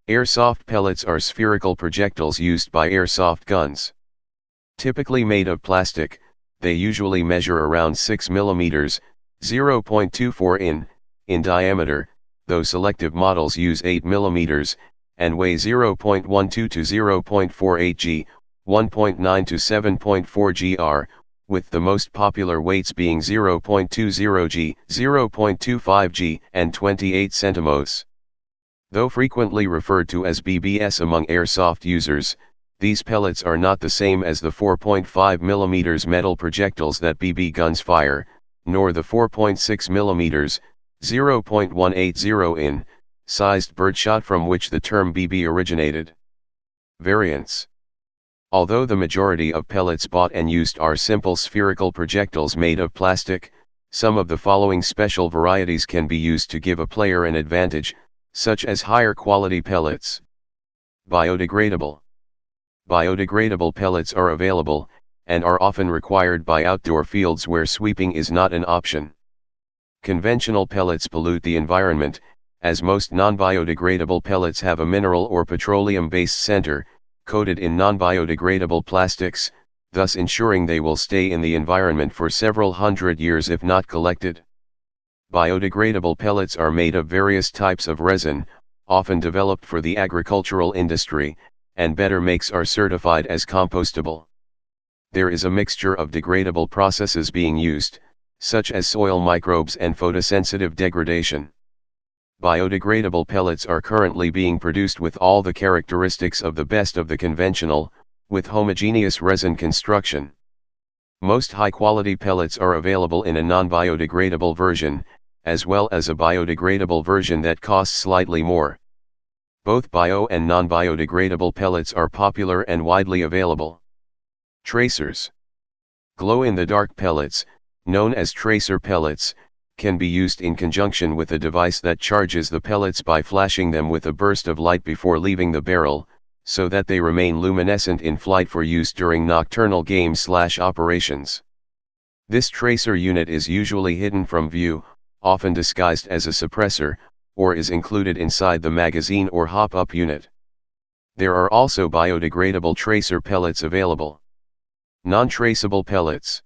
Airsoft pellets are spherical projectiles used by airsoft guns. Typically made of plastic, they usually measure around 6 mm, 0.24 in diameter, though selective models use 8 mm, and weigh 0.12 to 0.48 g, 1.9 to 7.4 gr, with the most popular weights being 0.20 g, 0.25 g, and 28 centimos. Though frequently referred to as BBS among airsoft users, these pellets are not the same as the 4.5 mm metal projectiles that BB guns fire, nor the 4.6 mm, 0.180 in, sized birdshot from which the term BB originated. Variants. Although the majority of pellets bought and used are simple spherical projectiles made of plastic, some of the following special varieties can be used to give a player an advantage, such as higher quality pellets. Biodegradable. Biodegradable pellets are available, and are often required by outdoor fields where sweeping is not an option. Conventional pellets pollute the environment, as most non-biodegradable pellets have a mineral or petroleum-based center, coated in non-biodegradable plastics, thus ensuring they will stay in the environment for several hundred years if not collected. Biodegradable pellets are made of various types of resin, often developed for the agricultural industry, and better makes are certified as compostable. There is a mixture of degradable processes being used, such as soil microbes and photosensitive degradation. Biodegradable pellets are currently being produced with all the characteristics of the best of the conventional, with homogeneous resin construction. Most high-quality pellets are available in a non-biodegradable version, as well as a biodegradable version that costs slightly more. Both bio and non-biodegradable pellets are popular and widely available. Tracers. Glow-in-the-dark pellets, known as tracer pellets, can be used in conjunction with a device that charges the pellets by flashing them with a burst of light before leaving the barrel, so that they remain luminescent in flight for use during nocturnal games/operations. This tracer unit is usually hidden from view, often disguised as a suppressor, or is included inside the magazine or hop-up unit. There are also biodegradable tracer pellets available. Non-traceable pellets.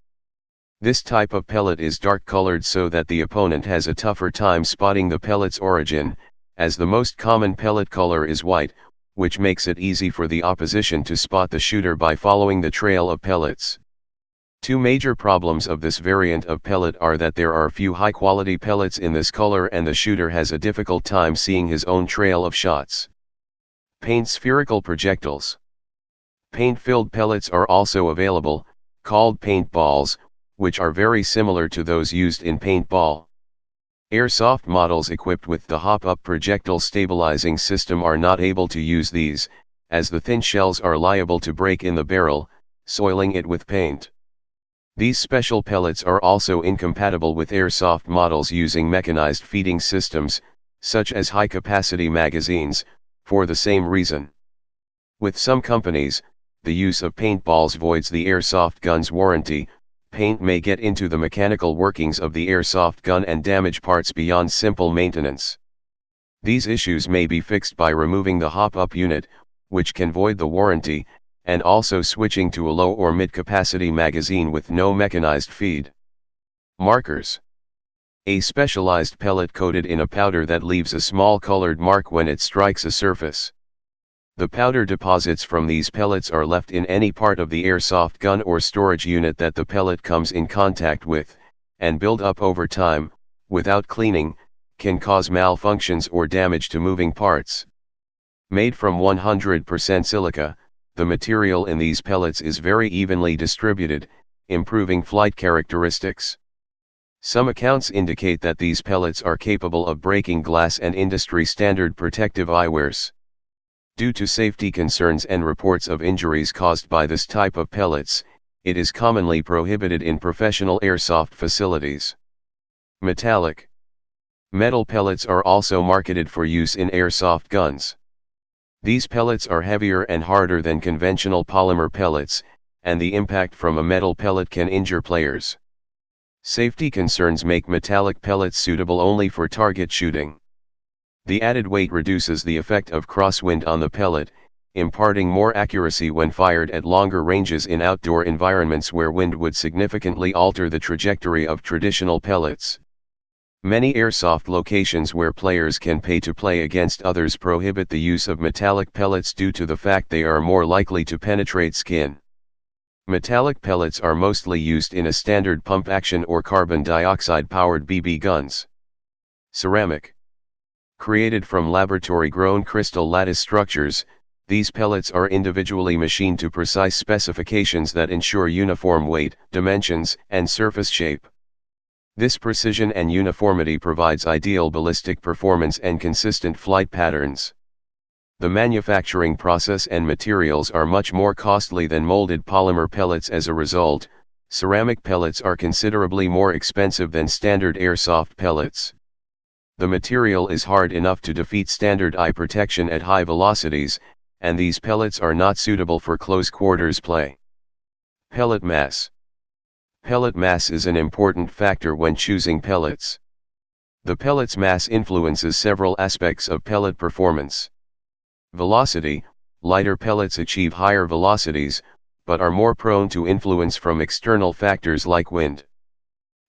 This type of pellet is dark-colored so that the opponent has a tougher time spotting the pellet's origin, as the most common pellet color is white, which makes it easy for the opposition to spot the shooter by following the trail of pellets. Two major problems of this variant of pellet are that there are few high-quality pellets in this color and the shooter has a difficult time seeing his own trail of shots. Paint spherical projectiles. Paint-filled pellets are also available, called paintballs, which are very similar to those used in paintball. Airsoft models equipped with the hop-up projectile stabilizing system are not able to use these, as the thin shells are liable to break in the barrel, soiling it with paint. These special pellets are also incompatible with airsoft models using mechanized feeding systems, such as high-capacity magazines, for the same reason. With some companies, the use of paintballs voids the airsoft gun's warranty. Paint may get into the mechanical workings of the airsoft gun and damage parts beyond simple maintenance. These issues may be fixed by removing the hop-up unit, which can void the warranty, and also switching to a low or mid-capacity magazine with no mechanized feed. Markers. A specialized pellet coated in a powder that leaves a small colored mark when it strikes a surface. The powder deposits from these pellets are left in any part of the airsoft gun or storage unit that the pellet comes in contact with, and build up over time, without cleaning, can cause malfunctions or damage to moving parts. Made from 100% silica, the material in these pellets is very evenly distributed, improving flight characteristics. Some accounts indicate that these pellets are capable of breaking glass and industry-standard protective eyewears. Due to safety concerns and reports of injuries caused by this type of pellets, it is commonly prohibited in professional airsoft facilities. Metallic. Metal pellets are also marketed for use in airsoft guns. These pellets are heavier and harder than conventional polymer pellets, and the impact from a metal pellet can injure players. Safety concerns make metallic pellets suitable only for target shooting. The added weight reduces the effect of crosswind on the pellet, imparting more accuracy when fired at longer ranges in outdoor environments where wind would significantly alter the trajectory of traditional pellets. Many airsoft locations where players can pay to play against others prohibit the use of metallic pellets due to the fact they are more likely to penetrate skin. Metallic pellets are mostly used in a standard pump action or carbon dioxide-powered BB guns. Ceramic. Created from laboratory-grown crystal lattice structures, these pellets are individually machined to precise specifications that ensure uniform weight, dimensions, and surface shape. This precision and uniformity provides ideal ballistic performance and consistent flight patterns. The manufacturing process and materials are much more costly than molded polymer pellets. As a result, ceramic pellets are considerably more expensive than standard airsoft pellets. The material is hard enough to defeat standard eye protection at high velocities, and these pellets are not suitable for close quarters play. Pellet mass. Pellet mass is an important factor when choosing pellets. The pellet's mass influences several aspects of pellet performance. Velocity. Lighter pellets achieve higher velocities, but are more prone to influence from external factors like wind.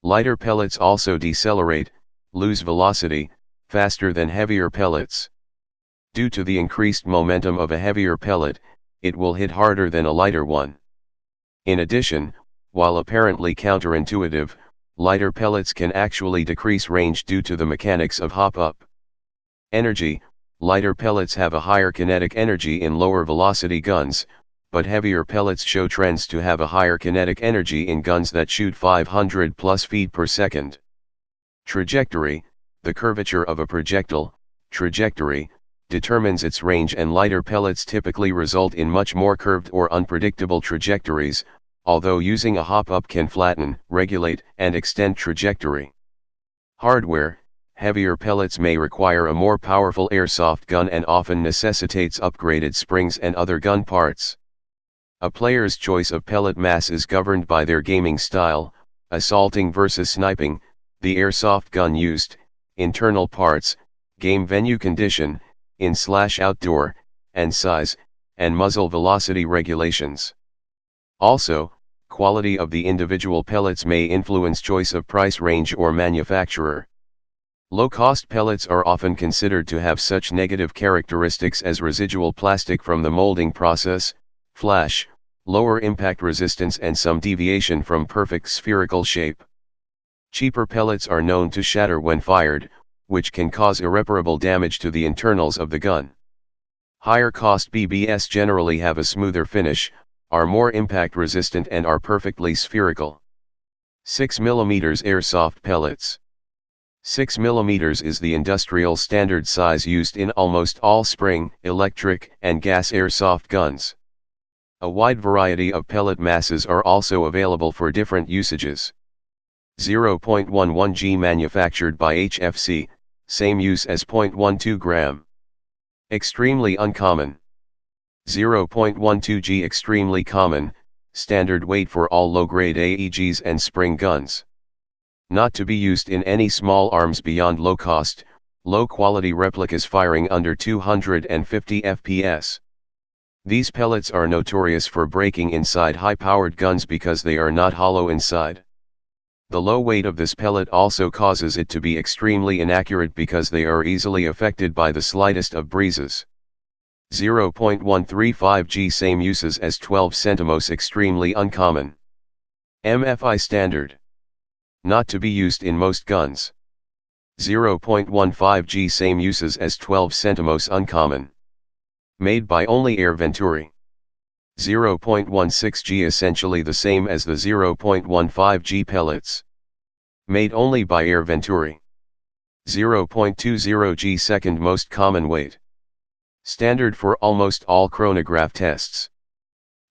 Lighter pellets also decelerate, lose velocity, faster than heavier pellets. Due to the increased momentum of a heavier pellet, it will hit harder than a lighter one. In addition, while apparently counterintuitive, lighter pellets can actually decrease range due to the mechanics of hop-up. Energy. Lighter pellets have a higher kinetic energy in lower velocity guns, but heavier pellets show trends to have a higher kinetic energy in guns that shoot 500 plus feet per second. Trajectory. The curvature of a projectile, trajectory, determines its range, and lighter pellets typically result in much more curved or unpredictable trajectories, although using a hop-up can flatten, regulate, and extend trajectory. Hardware. Heavier pellets may require a more powerful airsoft gun and often necessitates upgraded springs and other gun parts. A player's choice of pellet mass is governed by their gaming style, assaulting versus sniping, the airsoft gun used, internal parts, game venue condition, in/outdoor, and size, and muzzle velocity regulations. Also, quality of the individual pellets may influence choice of price range or manufacturer. Low-cost pellets are often considered to have such negative characteristics as residual plastic from the molding process, flash, lower impact resistance, and some deviation from perfect spherical shape. Cheaper pellets are known to shatter when fired, which can cause irreparable damage to the internals of the gun. Higher cost BBs generally have a smoother finish, are more impact resistant, and are perfectly spherical. 6mm airsoft pellets. 6mm is the industrial standard size used in almost all spring, electric, and gas airsoft guns. A wide variety of pellet masses are also available for different usages. 0.11 g manufactured by HFC, same use as 0.12 gram. Extremely uncommon. 0.12 g extremely common, standard weight for all low-grade AEGs and spring guns. Not to be used in any small arms beyond low-cost, low-quality replicas firing under 250 fps. These pellets are notorious for breaking inside high-powered guns because they are not hollow inside. The low weight of this pellet also causes it to be extremely inaccurate because they are easily affected by the slightest of breezes. 0.135 g same uses as 12 centimos extremely uncommon. MFI standard. Not to be used in most guns. 0.15 g same uses as 12 centimos uncommon. Made by only Air Venturi. 0.16 g essentially the same as the 0.15 g pellets. Made only by Air Venturi. 0.20 g second most common weight. Standard for almost all chronograph tests.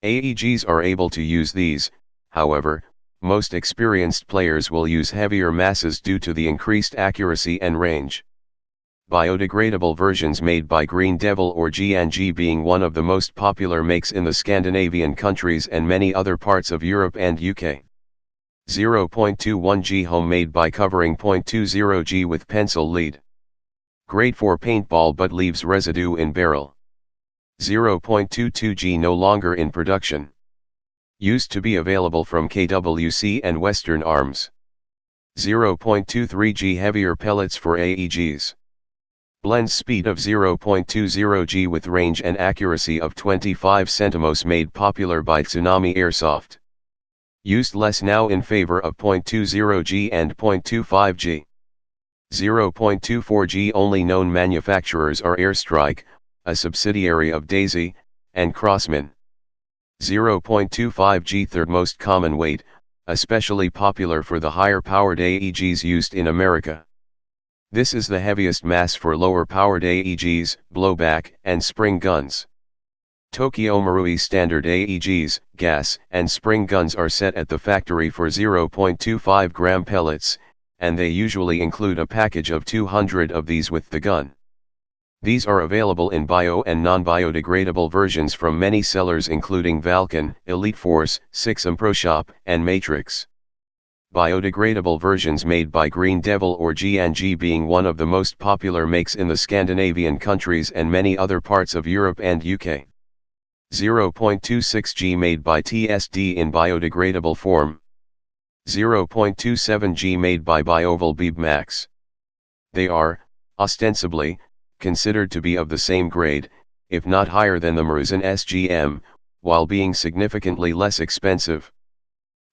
AEGs are able to use these, however, most experienced players will use heavier masses due to the increased accuracy and range. Biodegradable versions made by Green Devil or G&G being one of the most popular makes in the Scandinavian countries and many other parts of Europe and UK. 0.21 g homemade by covering 0.20 g with pencil lead. Great for paintball but leaves residue in barrel. 0.22 G no longer in production. Used to be available from KWC and Western Arms. 0.23 G heavier pellets for AEGs. Blends speed of 0.20 G with range and accuracy of 25 centimos, made popular by Tsunami Airsoft. Used less now in favor of 0.20 G and 0.25 G. 0.24 G only known manufacturers are Airstrike, a subsidiary of Daisy, and Crossman. 0.25 G third most common weight, especially popular for the higher-powered AEGs used in America. This is the heaviest mass for lower-powered AEGs, blowback, and spring guns. Tokyo Marui standard AEGs, gas, and spring guns are set at the factory for 0.25 gram pellets, and they usually include a package of 200 of these with the gun. These are available in bio and non-biodegradable versions from many sellers including Valken, Elite Force, 6M Pro Shop, and Matrix. Biodegradable versions made by Green Devil or G&G being one of the most popular makes in the Scandinavian countries and many other parts of Europe and UK. 0.26 G made by TSD in biodegradable form. 0.27 G made by Bioval Beeb Max. They are, ostensibly, considered to be of the same grade, if not higher than the Maruzen SGM, while being significantly less expensive.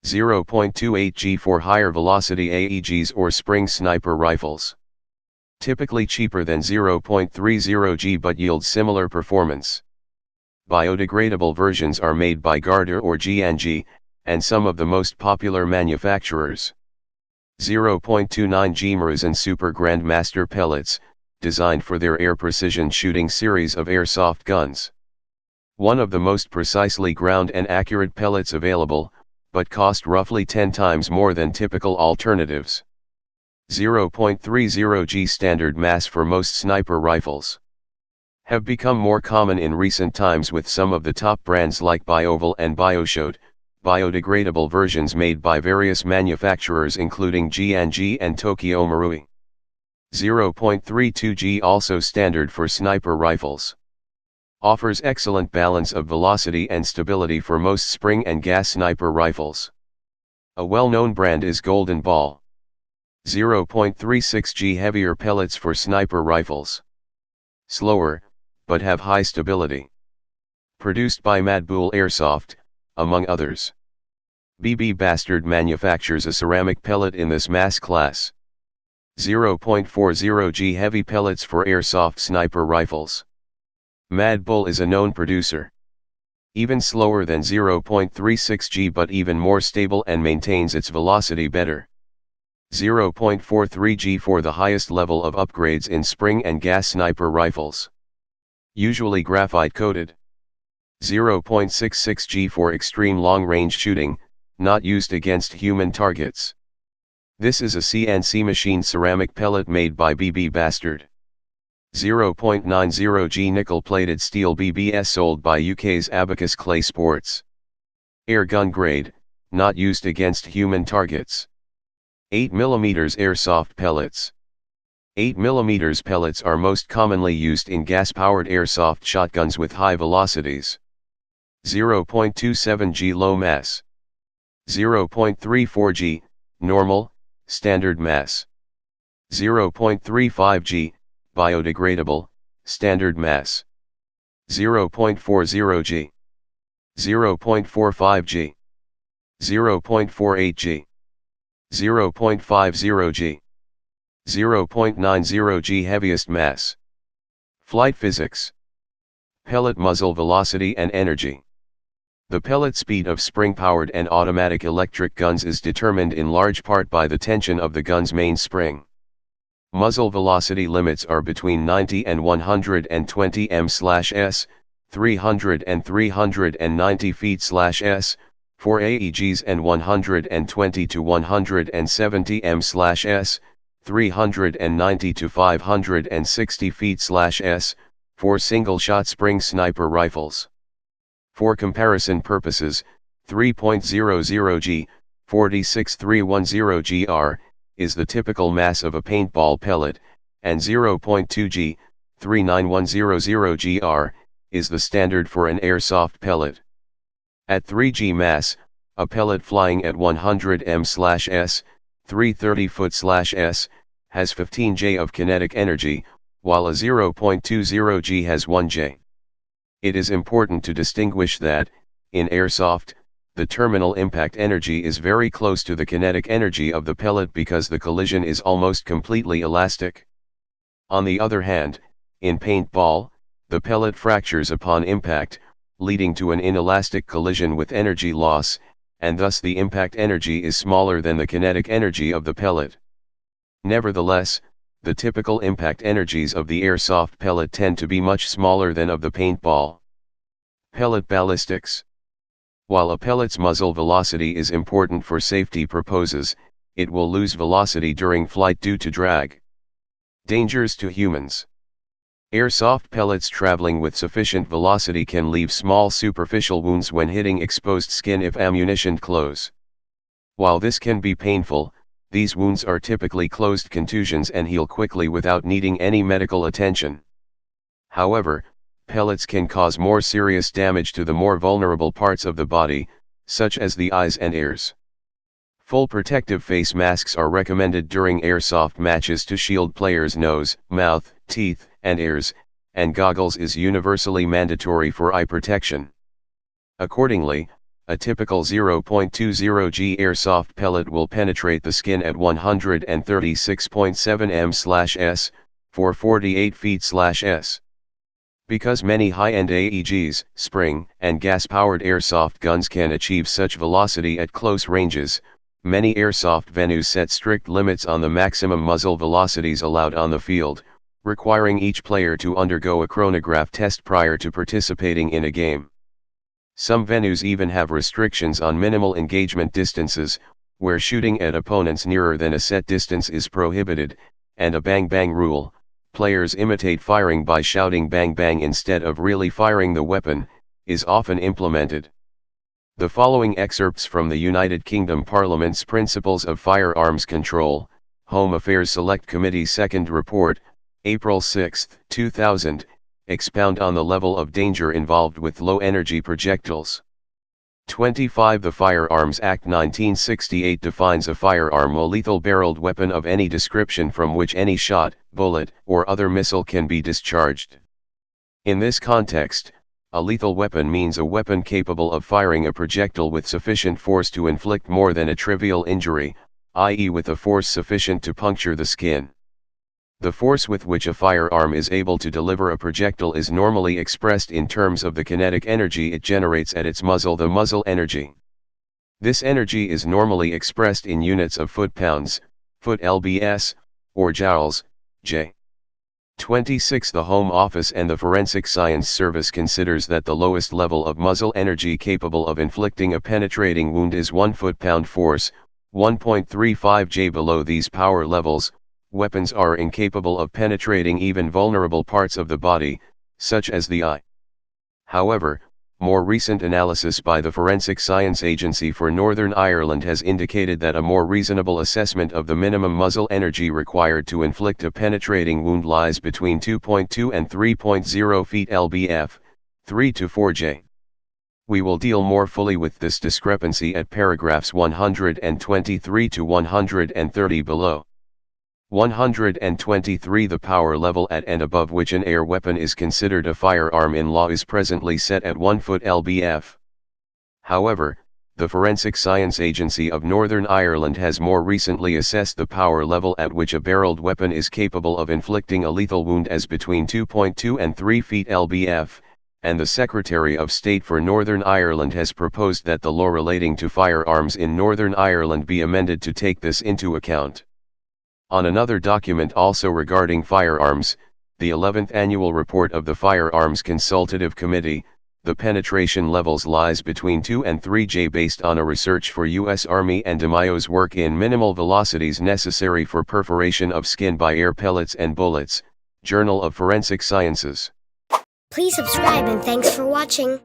0.28 G for higher velocity AEGs or spring sniper rifles. Typically cheaper than 0.30 G but yields similar performance. Biodegradable versions are made by Gardner or G&G, and some of the most popular manufacturers. 0.29 G Maruzen Super Grandmaster pellets, designed for their air precision shooting series of airsoft guns. One of the most precisely ground and accurate pellets available, but cost roughly 10 times more than typical alternatives. 0.30 G standard mass for most sniper rifles. Have become more common in recent times with some of the top brands like Bioval and Bioshoot, biodegradable versions made by various manufacturers including G&G and Tokyo Marui. 0.32 G also standard for sniper rifles. Offers excellent balance of velocity and stability for most spring and gas sniper rifles. A well-known brand is Golden Ball. 0.36 G heavier pellets for sniper rifles. Slower, but have high stability. Produced by Mad Bull Airsoft, among others. BB Bastard manufactures a ceramic pellet in this mass class. 0.40 G heavy pellets for airsoft sniper rifles. Mad Bull is a known producer. Even slower than 0.36 G but even more stable and maintains its velocity better. 0.43 G for the highest level of upgrades in spring and gas sniper rifles. Usually graphite coated. 0.66 G for extreme long-range shooting, not used against human targets. This is a CNC machined ceramic pellet made by BB Bastard. 0.90 G nickel-plated steel BBS sold by UK's Abacus Clay Sports. Air gun grade, not used against human targets. 8mm airsoft pellets. 8mm pellets are most commonly used in gas-powered airsoft shotguns with high velocities. 0.27 G low mass. 0.34 G, normal, standard mass. 0.35 G, biodegradable, standard mass. 0.40 G. 0.45 G. 0.48 G. 0.50 G. 0.90 G heaviest mass. Flight physics. Pellet muzzle velocity and energy. The pellet speed of spring-powered and automatic electric guns is determined in large part by the tension of the gun's mainspring. Muzzle velocity limits are between 90 and 120 m/s, 300 and 390 feet/s, for AEGs and 120 to 170 m/s, 390 to 560 feet/s, for single-shot spring sniper rifles. For comparison purposes, 3.00 G, 46310 GR, is the typical mass of a paintball pellet, and 0.2 G, 39100 gr, is the standard for an airsoft pellet. At 3 G mass, a pellet flying at 100 m/s, 330 ft/s, has 15 J of kinetic energy, while a 0.20 G has 1 J. It is important to distinguish that, in airsoft, the terminal impact energy is very close to the kinetic energy of the pellet because the collision is almost completely elastic. On the other hand, in paintball, the pellet fractures upon impact, leading to an inelastic collision with energy loss, and thus the impact energy is smaller than the kinetic energy of the pellet. Nevertheless, the typical impact energies of the airsoft pellet tend to be much smaller than of the paintball. Pellet ballistics. While a pellet's muzzle velocity is important for safety purposes, it will lose velocity during flight due to drag. Dangers to humans. Airsoft pellets traveling with sufficient velocity can leave small superficial wounds when hitting exposed skin if ammunitioned close. While this can be painful, these wounds are typically closed contusions and heal quickly without needing any medical attention. However, pellets can cause more serious damage to the more vulnerable parts of the body, such as the eyes and ears. Full protective face masks are recommended during airsoft matches to shield players' nose, mouth, teeth, and ears, and goggles is universally mandatory for eye protection. Accordingly, a typical 0.20 G airsoft pellet will penetrate the skin at 136.7 m/s, 448 ft/s. Because many high-end AEGs, spring, and gas-powered airsoft guns can achieve such velocity at close ranges, many airsoft venues set strict limits on the maximum muzzle velocities allowed on the field, requiring each player to undergo a chronograph test prior to participating in a game. Some venues even have restrictions on minimal engagement distances, where shooting at opponents nearer than a set distance is prohibited, and a bang-bang rule, players imitate firing by shouting bang-bang instead of really firing the weapon, is often implemented. The following excerpts from the United Kingdom Parliament's Principles of Firearms Control, Home Affairs Select Committee Second Report, April 6, 2000, expound on the level of danger involved with low-energy projectiles. 25. The Firearms Act 1968 defines a firearm a lethal barreled weapon of any description from which any shot, bullet, or other missile can be discharged. In this context, a lethal weapon means a weapon capable of firing a projectile with sufficient force to inflict more than a trivial injury, i.e. with a force sufficient to puncture the skin. The force with which a firearm is able to deliver a projectile is normally expressed in terms of the kinetic energy it generates at its muzzle, the muzzle energy. This energy is normally expressed in units of foot-pounds, foot lbs, or joules, J. 26. The Home Office and the Forensic Science Service considers that the lowest level of muzzle energy capable of inflicting a penetrating wound is 1 foot-pound force, 1.35 J. Below these power levels, weapons are incapable of penetrating even vulnerable parts of the body, such as the eye. However, more recent analysis by the Forensic Science Agency for Northern Ireland has indicated that a more reasonable assessment of the minimum muzzle energy required to inflict a penetrating wound lies between 2.2 and 3.0 feet lbf, 3 to 4 J. We will deal more fully with this discrepancy at paragraphs 123 to 130 below. 123. The power level at and above which an air weapon is considered a firearm in law is presently set at 1 foot lbf. However, the Forensic Science Agency of Northern Ireland has more recently assessed the power level at which a barreled weapon is capable of inflicting a lethal wound as between 2.2 and 3 feet lbf, and the Secretary of State for Northern Ireland has proposed that the law relating to firearms in Northern Ireland be amended to take this into account. On another document also regarding firearms, the 11th Annual Report of the Firearms Consultative Committee, the penetration levels lies between 2 and 3 J based on a research for U.S. Army and DeMaio's work in minimal velocities necessary for perforation of skin by air pellets and bullets, Journal of Forensic Sciences. Please subscribe and thanks for watching.